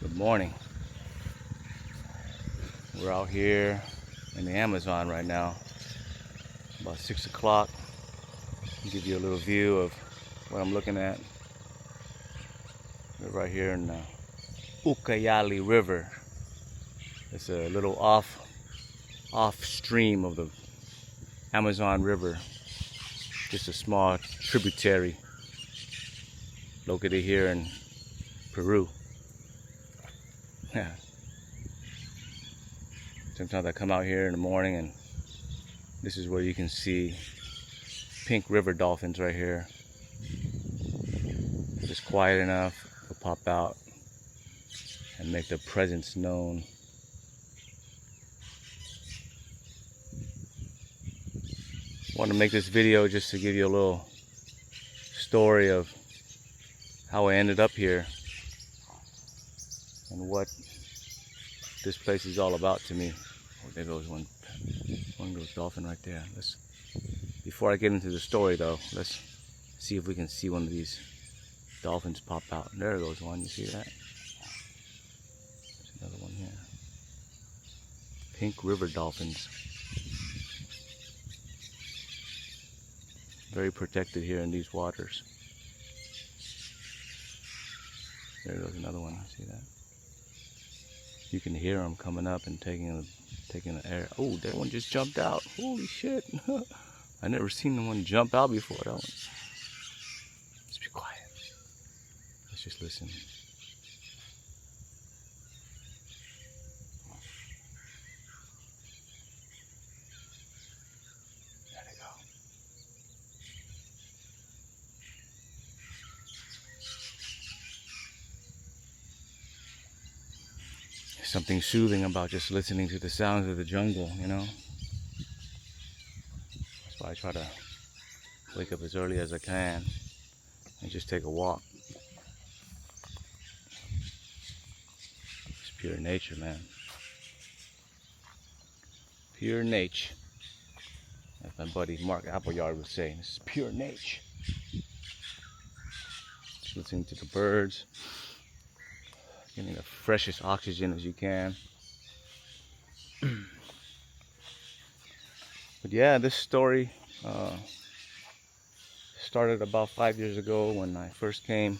Good morning. We're out here in the Amazon right now, about 6 o'clock. I'll give you a little view of what I'm looking at. We're right here in the Ucayali River. It's a little off stream of the Amazon River, just a small tributary located here in Peru. Yeah. Sometimes I come out here in the morning and this is where you can see pink river dolphins right here. Just quiet enough to pop out and make their presence known. I want to make this video just to give you a little story of how I ended up here and what this place is all about to me. Oh, there goes one goes dolphin right there. Before I get into the story though, let's see if we can see one of these dolphins pop out. There goes one, you see that? There's another one here. Pink river dolphins. Very protected here in these waters. There goes another one, see that? You can hear them coming up and taking the air. Oh, that one just jumped out. Holy shit. I never seen one jump out before. That one. Let's be quiet. Let's just listen. There they go. There's something soothing about just listening to the sounds of the jungle, you know? That's why I try to wake up as early as I can and just take a walk. It's pure nature, man. Pure nature. As my buddy Mark Appleyard would say, this is pure nature. Just listening to the birds, getting the freshest oxygen as you can. But yeah, this story started about 5 years ago when I first came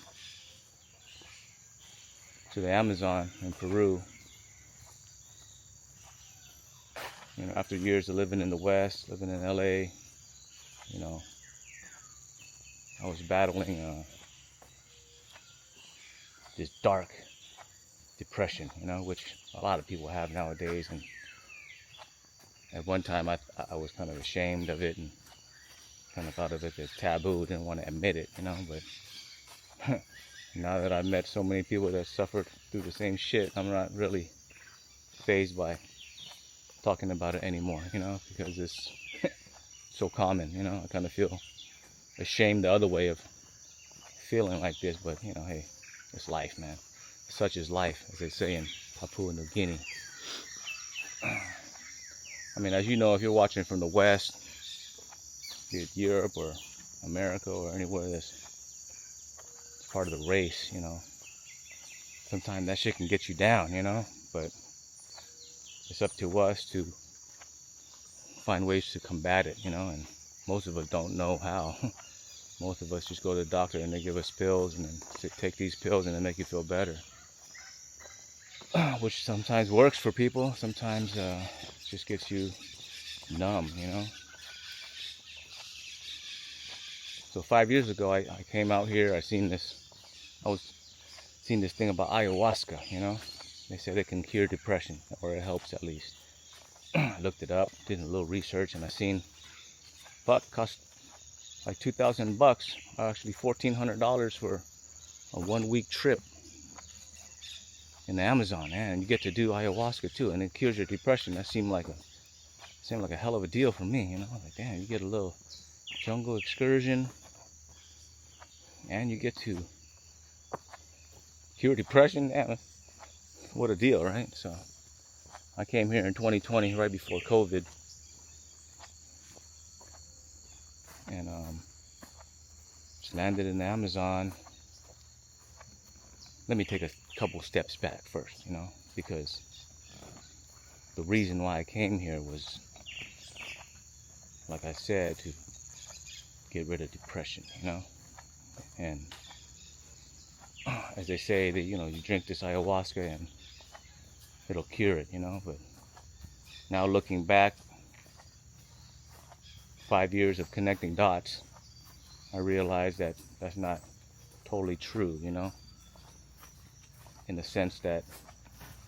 to the Amazon in Peru. You know, after years of living in the West, living in LA, you know, I was battling this dark depression, you know, which a lot of people have nowadays. And at one time I was kind of ashamed of it and kind of thought of it as taboo, didn't want to admit it, you know, but now that I've met so many people that suffered through the same shit, I'm not really fazed by talking about it anymore, you know, because it's so common, you know. I kind of feel ashamed the other way of feeling like this, but you know, hey, it's life, man. Such is life, as they say in Papua New Guinea. I mean, as you know, if you're watching from the West, be it Europe or America or anywhere that's part of the race, you know, sometimes that shit can get you down, you know, but it's up to us to find ways to combat it, you know, and most of us don't know how. Most of us just go to the doctor and they give us pills and then take these pills and they make you feel better. Which sometimes works for people, sometimes just gets you numb, you know. So 5 years ago, I came out here. I seen this thing about ayahuasca, you know. They said it can cure depression, or it helps at least. I looked it up, did a little research, and I seen, fuck, cost like $2,000, actually $1,400 for a 1 week trip in the Amazon, man. And you get to do ayahuasca too, and it cures your depression. That seemed like a hell of a deal for me, you know. Like, damn, you get a little jungle excursion, and you get to cure depression. Damn, what a deal, right? So I came here in 2020, right before COVID, and just landed in the Amazon. let me take a couple steps back first, because the reason why I came here was, like I said, to get rid of depression, and as they say that, you drink this ayahuasca and it'll cure it, but now looking back, 5 years of connecting dots, I realized that that's not totally true, in the sense that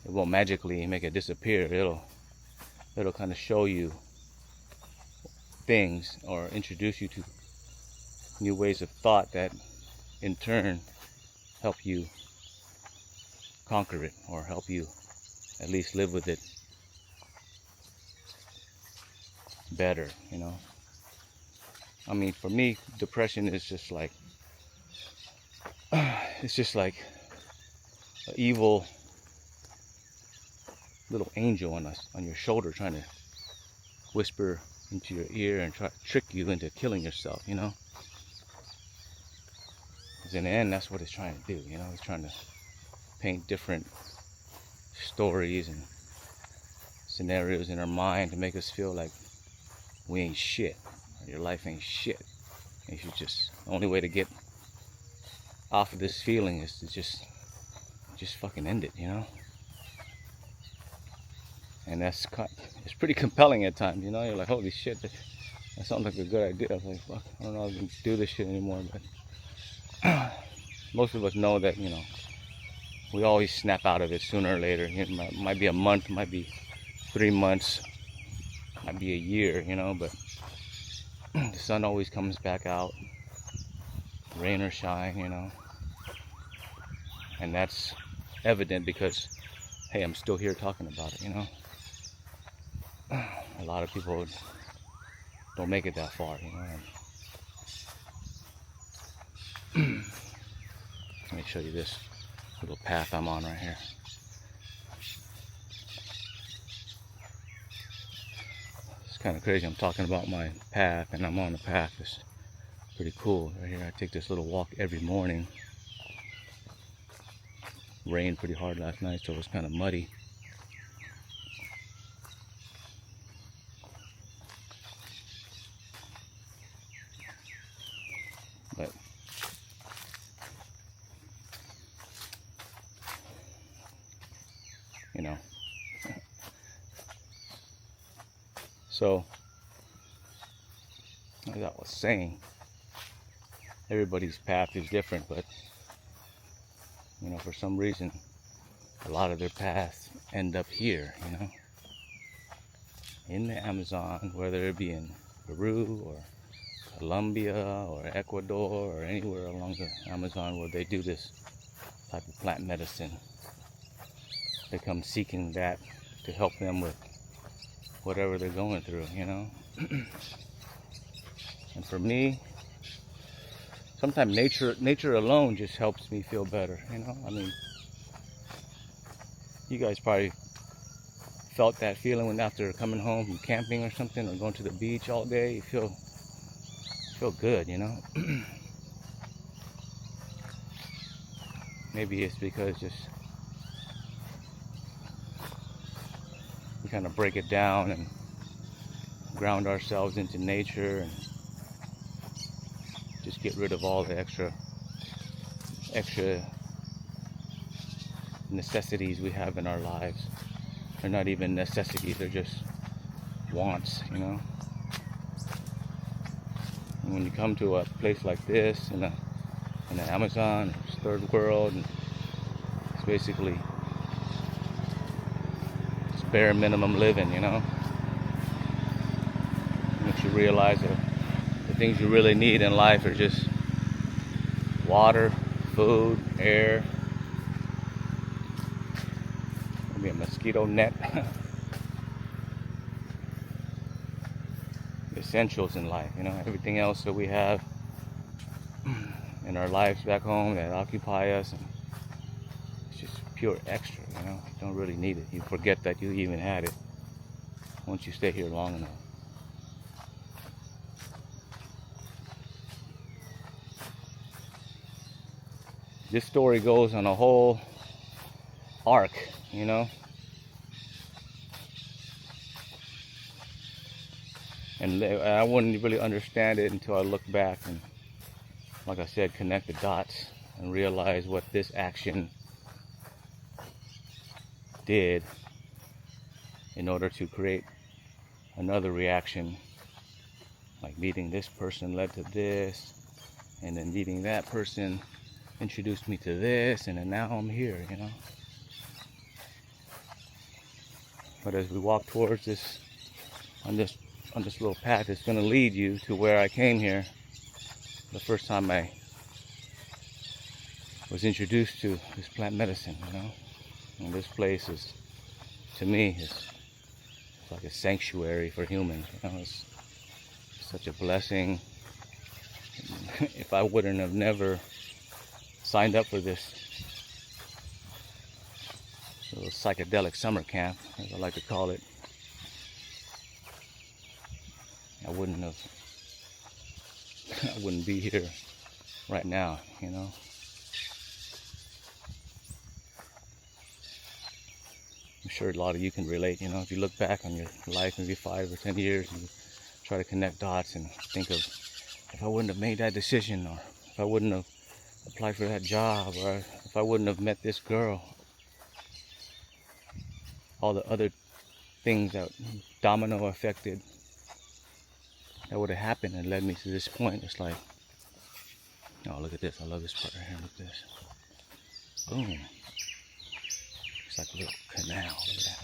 it won't magically make it disappear. It'll kind of show you things or introduce you to new ways of thought that in turn help you conquer it, or help you at least live with it better, I mean, for me, depression is just like, it's just like an evil little angel on your shoulder trying to whisper into your ear and try to trick you into killing yourself, Because in the end, that's what it's trying to do, It's trying to paint different stories and scenarios in our mind to make us feel like we ain't shit, or your life ain't shit. And you just, the only way to get off of this feeling is to just fucking end it, And it's pretty compelling at times, You're like, holy shit, that sounds like a good idea. I was like, fuck, I don't know if I can do this shit anymore. But most of us know that, we always snap out of it sooner or later. It might be a month, might be 3 months, might be a year, but the sun always comes back out, rain or shine, and that's evident because, hey, I'm still here talking about it, A lot of people don't make it that far, and let me show you this little path I'm on right here. It's kind of crazy. I'm talking about my path and I'm on the path. It's pretty cool. Right here, I take this little walk every morning. Rained pretty hard last night, so it was kind of muddy. But so as I was saying, everybody's path is different, but for some reason a lot of their paths end up here, in the Amazon, whether it be in Peru or Colombia or Ecuador or anywhere along the Amazon where they do this type of plant medicine. They come seeking that to help them with whatever they're going through, And for me, sometimes nature alone just helps me feel better, I mean, you guys probably felt that feeling when after coming home from camping or something, or going to the beach all day, you feel good, Maybe it's because just we kind of break it down and ground ourselves into nature and just get rid of all the extra necessities we have in our lives. They're not even necessities, they're just wants, And when you come to a place like this in the Amazon, it's third world, and it's basically just bare minimum living, Makes you realize that the things you really need in life are just water, food, air, maybe a mosquito net. Essentials in life, everything else that we have in our lives back home that occupy us, and it's just pure extra, You don't really need it. You forget that you even had it once you stay here long enough. this story goes on a whole arc, you know. And I wouldn't really understand it until I look back and, like I said, connect the dots and realize what this action did in order to create another reaction. Like meeting this person led to this, and then meeting that person introduced me to this, and then now I'm here, you know. But as we walk towards this, on this little path, it's going to lead you to where I came here the first time I was introduced to this plant medicine, you know. And this place is, to me, is like a sanctuary for humans, you know. It's such a blessing. If I wouldn't have never signed up for this little psychedelic summer camp, as I like to call it, I wouldn't be here right now, you know. I'm sure a lot of you can relate, you know. If you look back on your life, maybe 5 or 10 years, and you try to connect dots and think of, if I wouldn't have made that decision, or if I wouldn't have applied for that job, or if I wouldn't have met this girl, all the other things that domino affected that would have happened and led me to this point. It's like, oh, look at this. I love this part right here. Look at this. Boom. It's like a little canal. Look at that.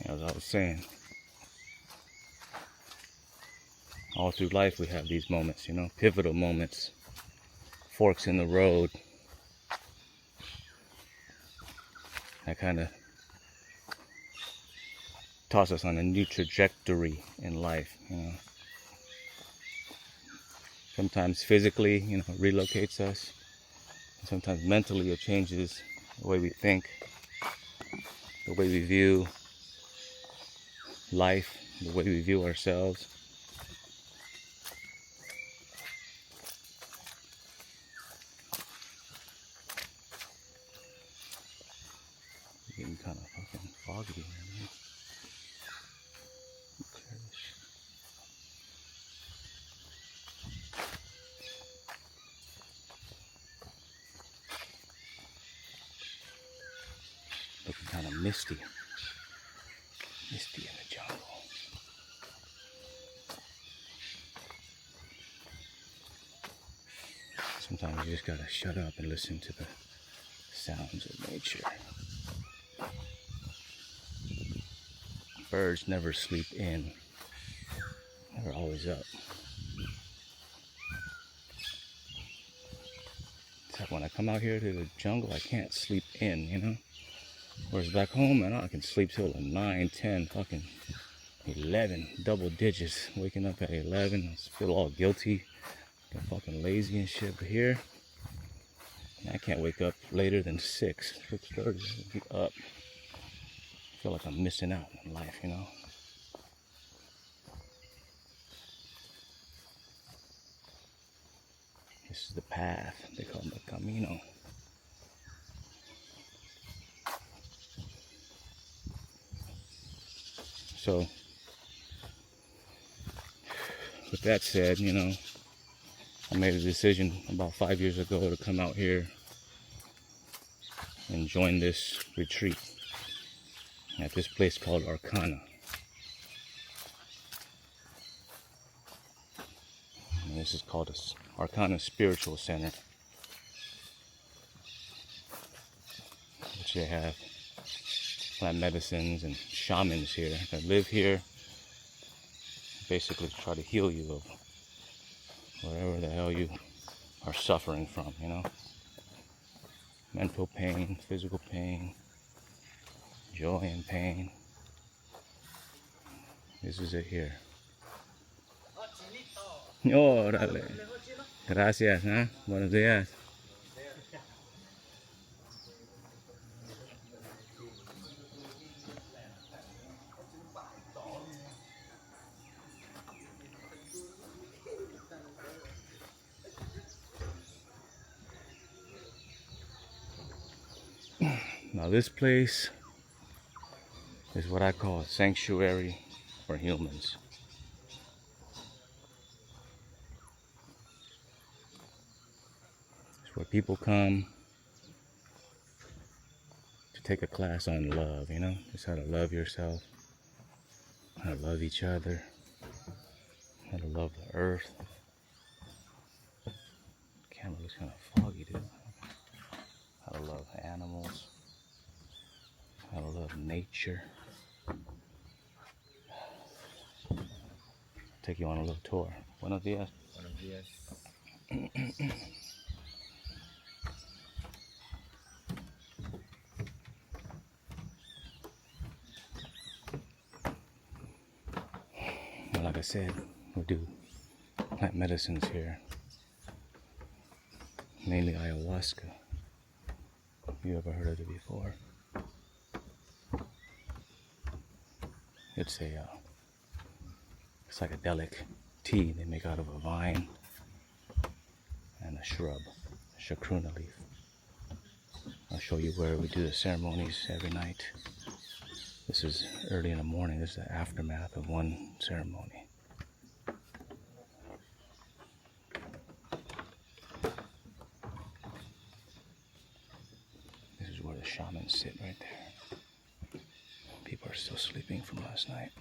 As I was saying, all through life we have these moments, you know, pivotal moments, forks in the road, that kind of toss us on a new trajectory in life, you know. Sometimes physically, you know, it relocates us. Sometimes mentally it changes the way we think, the way we view life, the way we view ourselves. It's getting kind of fucking foggy here, man. Looking kind of misty in the jungle. Sometimes you just gotta shut up and listen to the sounds of nature. Birds never sleep in. They're always up. It's like when I come out here to the jungle, I can't sleep in, you know? Whereas back home, man, I can sleep till 9, 10, fucking 11, double digits. Waking up at 11, I feel all guilty, get fucking lazy and shit. But here, I can't wake up later than 6:30. I'll be up. I feel like I'm missing out on life, you know? This is the path. They call it the camino. So, with that said, you know, I made a decision about 5 years ago to come out here and join this retreat at this place called Arcana. And this is called Arcana Spiritual Center, which they have plant medicines and shamans here that live here, basically try to heal you of whatever the hell you are suffering from, you know. Mental pain, physical pain, joy and pain. This is it here. Órale. Gracias, ¿eh? Buenos días. Now this place is what I call a sanctuary for humans. It's where people come to take a class on love, you know? Just how to love yourself, how to love each other, how to love the earth. The camera looks kind of foggy, dude. How to love animals, how to love nature. Take you on a little tour. Buenos días. Buenos días. Well, like I said, we do plant medicines here, mainly ayahuasca. You ever heard of it before? It's a psychedelic tea they make out of a vine and a shrub, a chacruna leaf. I'll show you where we do the ceremonies every night. This is early in the morning. This is the aftermath of one ceremony. This is where the shamans sit right there. People are still sleeping from last night.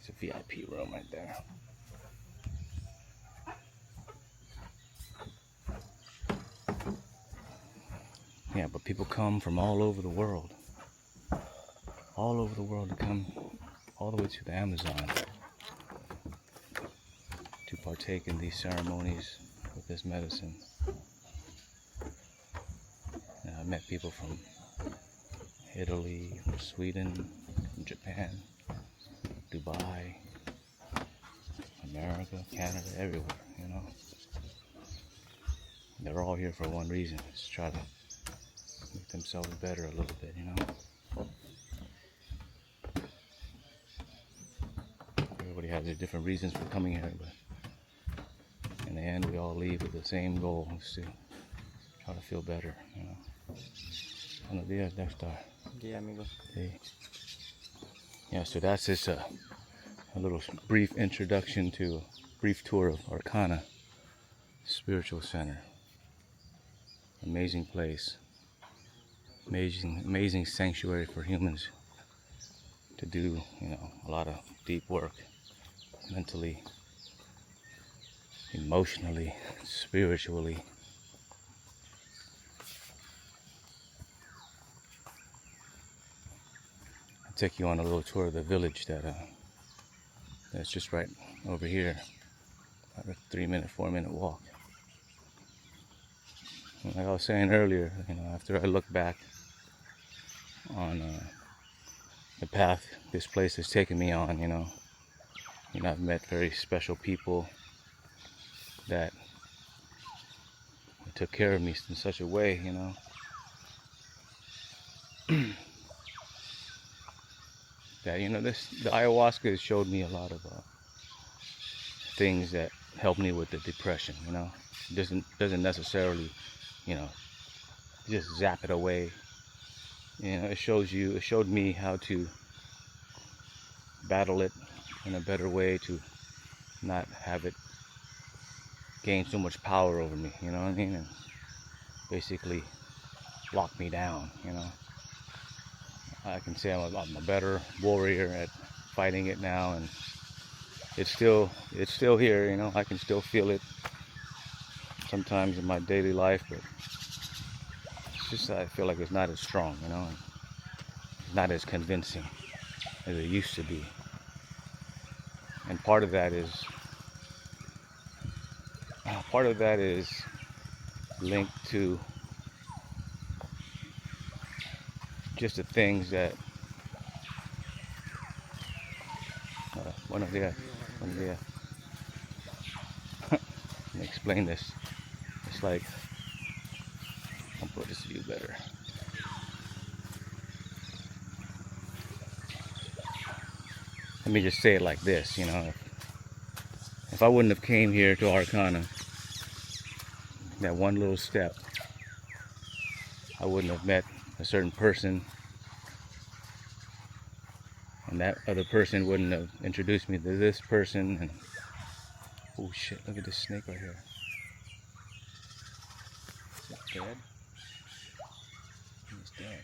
It's a VIP room right there. Yeah, but people come from all over the world. All over the world to come all the way to the Amazon to partake in these ceremonies with this medicine. And I met people from Italy, from Sweden, from Japan, Dubai, America, Canada, everywhere, you know. They're all here for one reason, is to try to make themselves better a little bit, you know. Everybody has their different reasons for coming here, but in the end we all leave with the same goal, is to try to feel better, you know. Buenos días, Dexter. Yeah, amigo. Hey. Yeah, so that's just a little brief introduction to a brief tour of Arcana Spiritual Center. Amazing place. Amazing sanctuary for humans to do, you know, a lot of deep work, mentally, emotionally, spiritually. I'll take you on a little tour of the village that's just right over here, about a 4-minute walk. And like I was saying earlier, you know, after I look back on the path this place has taken me on, you know, I've met very special people that took care of me in such a way, you know. That, you know, the ayahuasca has showed me a lot of things that help me with the depression, you know. It doesn't necessarily, you know, just zap it away. You know, it showed me how to battle it in a better way, to not have it gain so much power over me, you know what I mean? And basically lock me down, you know. I can say I'm a better warrior at fighting it now, and it's still here, you know. I can still feel it sometimes in my daily life, but it's just that I feel like it's not as strong, you know, and not as convincing as it used to be. And part of that is linked to just the things that buenos días. Let me explain this. It's like, I'll put this view better. Let me just say it like this, you know. If I wouldn't have came here to Arcana, that one little step, I wouldn't have met a certain person, and that other person wouldn't have introduced me to this person. And oh shit, look at this snake right here. Is it dead? It's dead.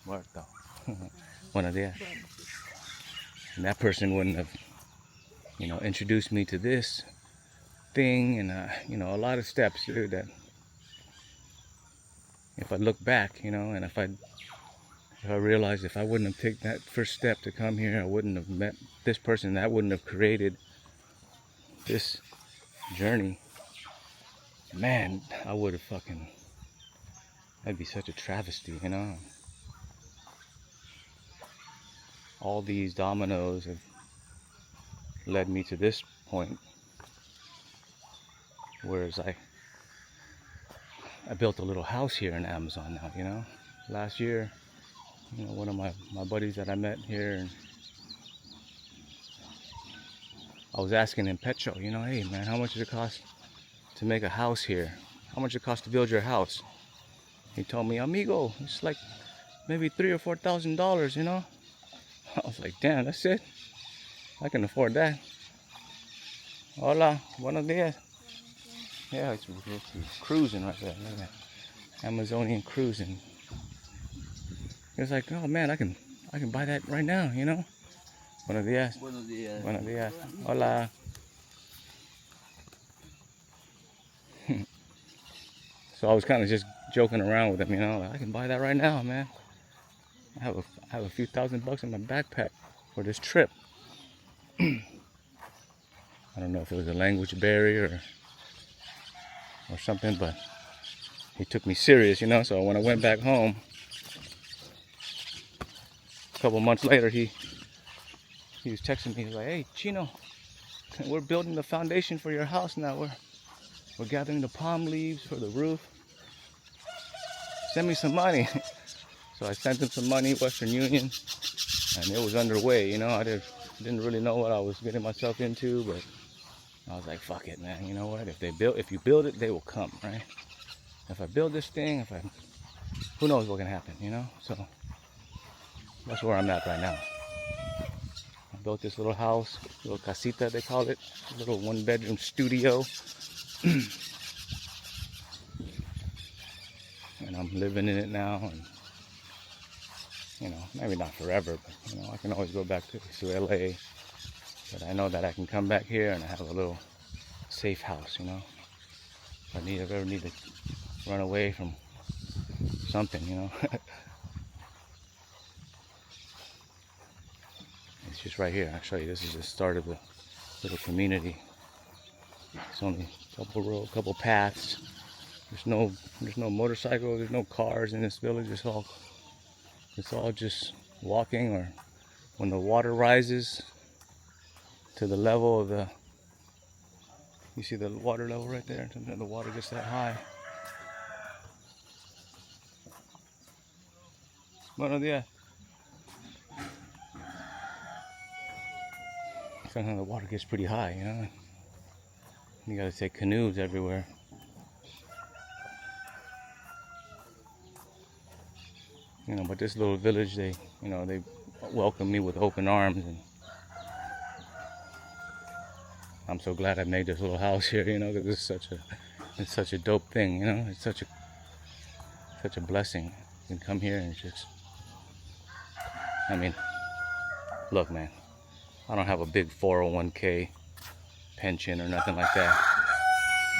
Muerto. Buenos días. And that person wouldn't have, you know, introduced me to this thing, and you know, a lot of steps, dude, that if I look back, you know, and if I realized if I wouldn't have taken that first step to come here, I wouldn't have met this person, that wouldn't have created this journey, man, I would have fucking, that'd be such a travesty, you know. All these dominoes have led me to this point, whereas I built a little house here in Amazon now, you know. Last year, you know, one of my buddies that I met here, and I was asking him, Petro, you know, hey man, how much does it cost to make a house here? How much does it cost to build your house? He told me, amigo, it's like maybe $3,000 or $4,000, you know. I was like, damn, that's it? I can afford that. Hola, buenos días. Yeah, it's cruising right there. Look at that. Amazonian cruising. He was like, oh man, I can buy that right now, you know. Buenos días. Buenos días. Buenos días. Hola. So I was kind of just joking around with him, you know. I can buy that right now, man. I have a few $1,000 in my backpack for this trip. I don't know if it was a language barrier or something, but he took me serious, you know. So when I went back home, a couple months later, he was texting me. He's like, hey, Chino, we're building the foundation for your house now. We're gathering the palm leaves for the roof. Send me some money. So I sent him some money, Western Union, and it was underway, you know. I didn't really know what I was getting myself into, but I was like, fuck it, man. You know what? If you build it, they will come, right? If I build this thing, who knows what can happen, you know? So that's where I'm at right now. I built this little house, little casita they call it, a little 1-bedroom studio. And I'm living in it now, and you know, maybe not forever, but you know, I can always go back to LA. But I know that I can come back here and I have a little safe house, you know. If I ever need to run away from something, you know. It's just right here. I'll show you. This is the start of the little community. It's only a couple paths. There's no motorcycles, there's no cars in this village. It's all just walking, or when the water rises to the level of the, you see the water level right there, the water gets that high. Buenos días. Sometimes the water gets pretty high, you know. You gotta take canoes everywhere. You know, but this little village, they welcome me with open arms, and I'm so glad I made this little house here, you know, because it's such a dope thing, you know. It's such a blessing. You can come here and just, I mean, look, man, I don't have a big 401k pension or nothing like that.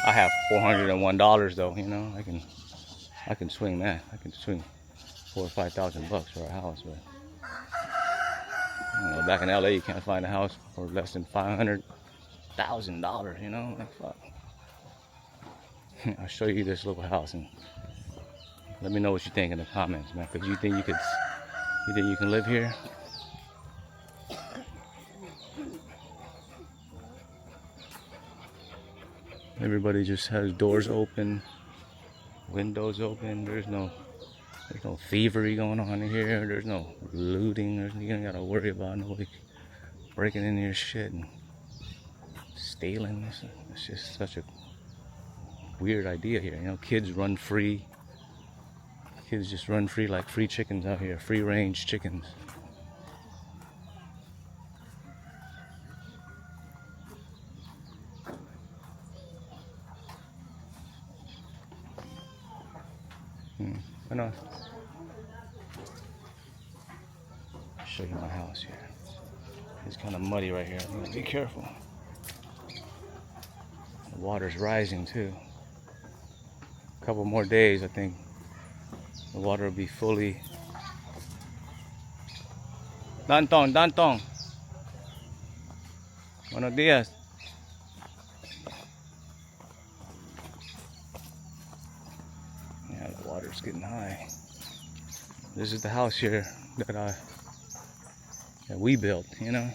I have $401 though, you know. I can swing that. I can swing $4,000 or $5,000 for a house, but you know, back in LA you can't find a house for less than $500,000, you know. Like, fuck. I'll show you this little house and let me know what you think in the comments, man. Cause you think you can live here? Everybody just has doors open, windows open. There's no thievery going on in here. There's no looting. You don't gotta worry about nobody breaking in your shit and stealing. It's just such a weird idea here. You know, kids run free. Kids just run free like free chickens out here, free range chickens. I know. I'll show you my house here. It's kind of muddy right here. You gotta be careful. The water's rising too. A couple more days, I think the water will be fully. Dantong. Buenos días. Yeah, the water's getting high. This is the house here that we built, you know.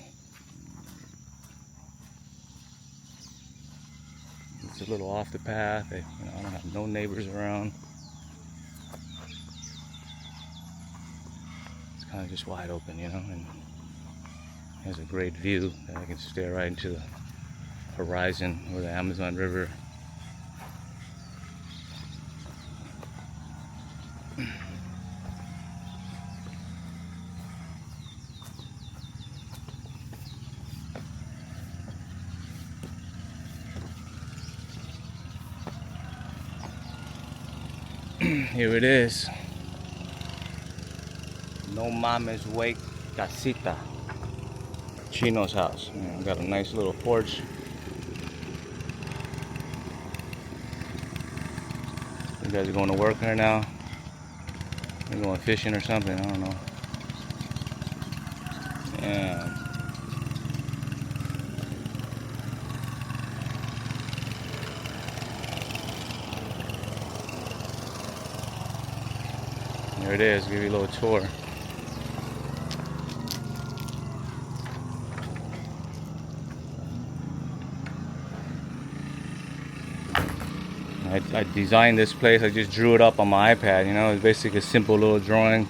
It's a little off the path. You know, I don't have no neighbors around. It's kind of just wide open, you know, and has a great view that I can stare right into the horizon or the Amazon River. Here it is. No Mames Wake Casita. Chino's house. Yeah, got a nice little porch. You guys are going to work here now? You're going fishing or something? I don't know. Yeah. There it is. Give you a little tour. I designed this place. I just drew it up on my iPad. You know, it's basically a simple little drawing.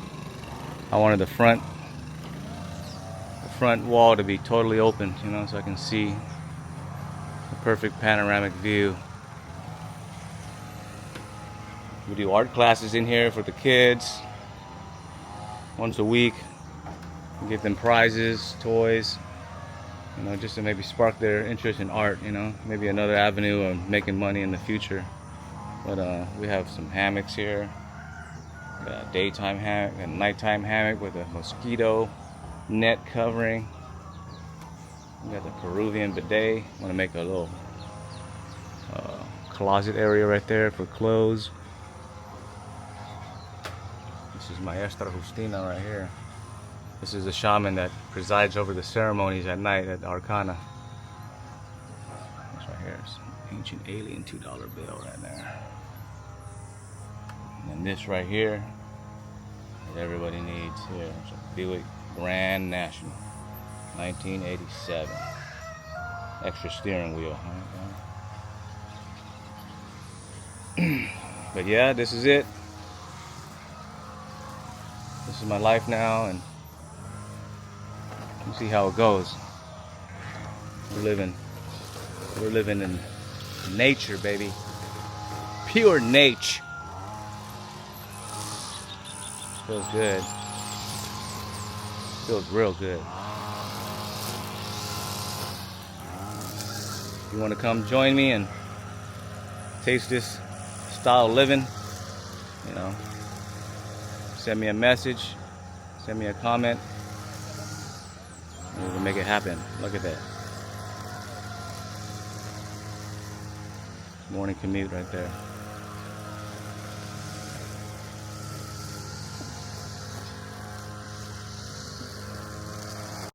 I wanted the front wall to be totally open, you know, so I can see the perfect panoramic view. We do art classes in here for the kids once a week. We give them prizes, toys, you know, just to maybe spark their interest in art, you know, maybe another avenue of making money in the future. But we have some hammocks here. Got a daytime hammock and a nighttime hammock with a mosquito net covering. We got the Peruvian bidet. I'm gonna make a little closet area right there for clothes. This is Maestra Justina right here. This is the shaman that presides over the ceremonies at night at Arcana. This right here is an ancient alien $2 bill right there. And then this right here that everybody needs here. It's a Buick Grand National, 1987. Extra steering wheel. But yeah, this is it. This is my life now, and you see how it goes. We're living in nature, baby. Pure nature. Feels good. Feels real good. If you want to come join me and taste this style of living, you know, send me a message, send me a comment, and we can make it happen. Look at that. Morning commute right there.